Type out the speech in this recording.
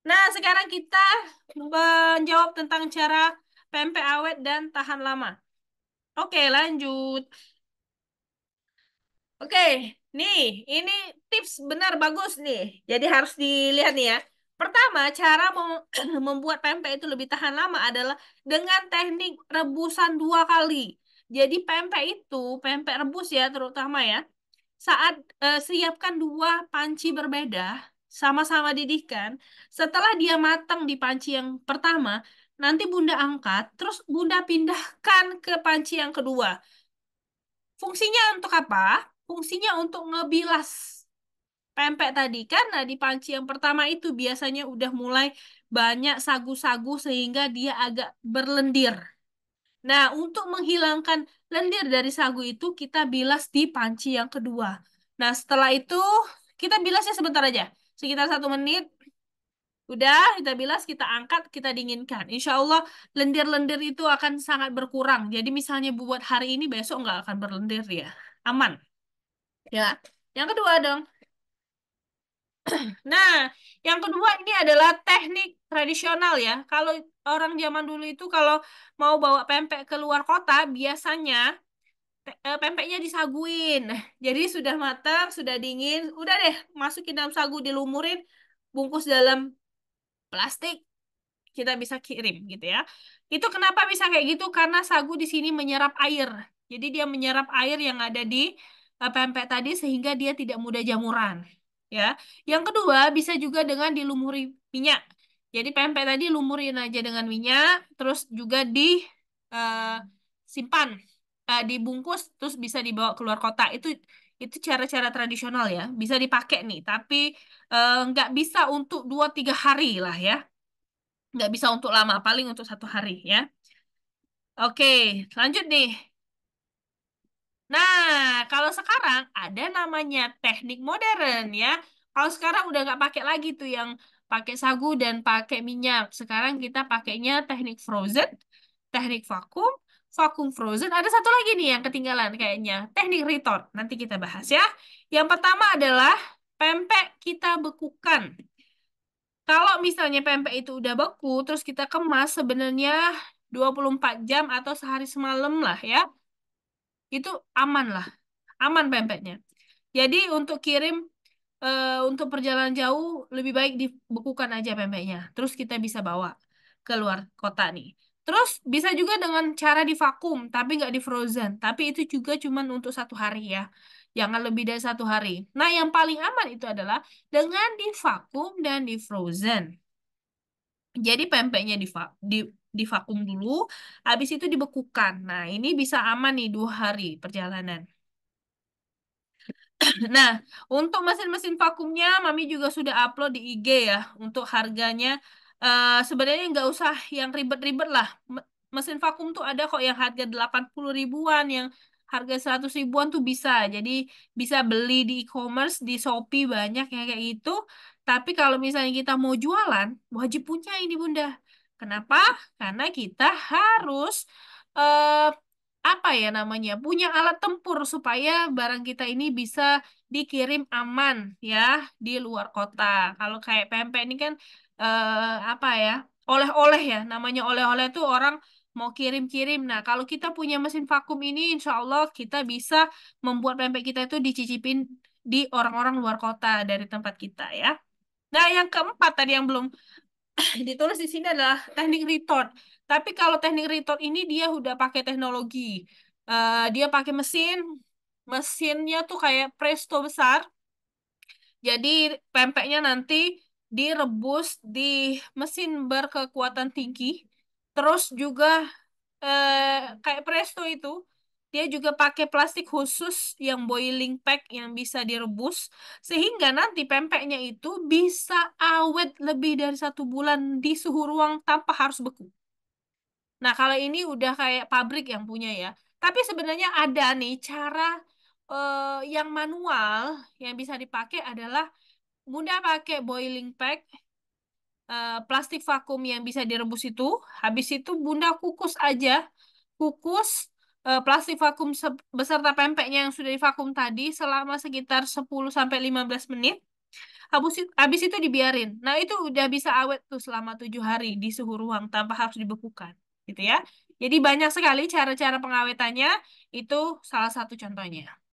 Nah, sekarang kita menjawab tentang cara pempek awet dan tahan lama. Oke, lanjut. Oke, nih, ini tips benar bagus nih. Jadi harus dilihat nih ya. Pertama, cara membuat pempek itu lebih tahan lama adalah dengan teknik rebusan 2 kali. Jadi pempek rebus ya terutama ya. Saat siapkan 2 panci berbeda, sama-sama didihkan. Setelah dia matang di panci yang pertama, nanti Bunda angkat, terus Bunda pindahkan ke panci yang kedua. Fungsinya untuk apa? Fungsinya untuk ngebilas pempek tadi. Karena di panci yang pertama itu biasanya udah mulai banyak sagu-sagu sehingga dia agak berlendir. Nah, untuk menghilangkan lendir dari sagu itu, kita bilas di panci yang kedua. Nah, setelah itu, kita bilasnya sebentar aja. Sekitar 1 menit. Udah, kita bilas, kita angkat, kita dinginkan. Insya Allah, lendir-lendir itu akan sangat berkurang. Jadi misalnya buat hari ini, besok nggak akan berlendir ya. Aman. Ya. Yang kedua dong. Nah, yang kedua ini adalah teknik tradisional ya. Kalau orang zaman dulu itu kalau mau bawa pempek ke luar kota, biasanya pempeknya disaguin. Jadi sudah matang, sudah dingin, udah deh masukin dalam sagu, dilumurin, bungkus dalam plastik, kita bisa kirim gitu ya. Itu kenapa bisa kayak gitu? Karena sagu di sini menyerap air. Jadi dia menyerap air yang ada di pempek tadi sehingga dia tidak mudah jamuran. Ya. Yang kedua bisa juga dengan dilumuri minyak. Jadi pempek tadi lumurin aja dengan minyak, terus juga simpan, dibungkus, terus bisa dibawa keluar kota. Itu cara-cara tradisional ya, bisa dipakai nih. Tapi nggak bisa untuk 2-3 hari lah ya. Nggak bisa untuk lama, paling untuk 1 hari ya. Oke, lanjut nih. Nah, kalau sekarang ada namanya teknik modern ya. Kalau sekarang udah nggak pakai lagi tuh yang pakai sagu dan pakai minyak. Sekarang kita pakainya teknik frozen, teknik vakum, vakum frozen. Ada satu lagi nih yang ketinggalan kayaknya, teknik retort. Nanti kita bahas ya. Yang pertama adalah pempek kita bekukan. Kalau misalnya pempek itu udah beku, terus kita kemas sebenarnya 24 jam atau sehari semalam lah ya. Itu aman lah, aman pempeknya. Jadi untuk kirim, untuk perjalanan jauh lebih baik dibekukan aja pempeknya. Terus kita bisa bawa ke luar kota nih. Terus bisa juga dengan cara divakum, tapi nggak di frozen. Tapi itu juga cuman untuk 1 hari ya. Jangan lebih dari 1 hari. Nah, yang paling aman itu adalah dengan divakum dan di frozen. Jadi pempeknya divakum dulu, habis itu dibekukan. Nah, ini bisa aman nih 2 hari perjalanan. Nah, untuk mesin-mesin vakumnya, Mami juga sudah upload di IG ya. Untuk harganya, sebenarnya nggak usah yang ribet-ribet lah. Mesin vakum tuh ada kok yang harga 80 ribuan, yang harga 100 ribuan tuh bisa. Jadi bisa beli di e-commerce, di Shopee banyak yang kayak gitu. Tapi kalau misalnya kita mau jualan, wajib punya ini Bunda. Kenapa? Karena kita harus eh, apa ya namanya, punya alat tempur supaya barang kita ini bisa dikirim aman ya di luar kota. Kalau kayak pempek ini kan apa ya, oleh-oleh ya, namanya oleh-oleh tuh orang mau kirim-kirim. Nah, kalau kita punya mesin vakum ini, insya Allah kita bisa membuat pempek kita itu dicicipin di orang-orang luar kota dari tempat kita ya. Nah, yang keempat tadi yang belum ditulis di sini adalah teknik retort. Tapi kalau teknik retort ini dia udah pakai teknologi. Dia pakai mesinnya tuh kayak presto besar. Jadi pempeknya nanti direbus di mesin berkekuatan tinggi. Terus juga kayak presto itu, dia juga pakai plastik khusus yang boiling pack yang bisa direbus. Sehingga nanti pempeknya itu bisa awet lebih dari 1 bulan di suhu ruang tanpa harus beku. Nah, kalau ini udah kayak pabrik yang punya ya. Tapi sebenarnya ada nih cara yang manual yang bisa dipakai adalah Bunda pakai boiling pack, plastik vakum yang bisa direbus itu. Habis itu Bunda kukus aja. Kukus plastik vakum beserta pempeknya yang sudah divakum tadi selama sekitar 10 sampai 15 menit. habis itu dibiarin. Nah, itu udah bisa awet tuh selama 7 hari di suhu ruang tanpa harus dibekukan, gitu ya. Jadi banyak sekali cara-cara pengawetannya, itu salah satu contohnya.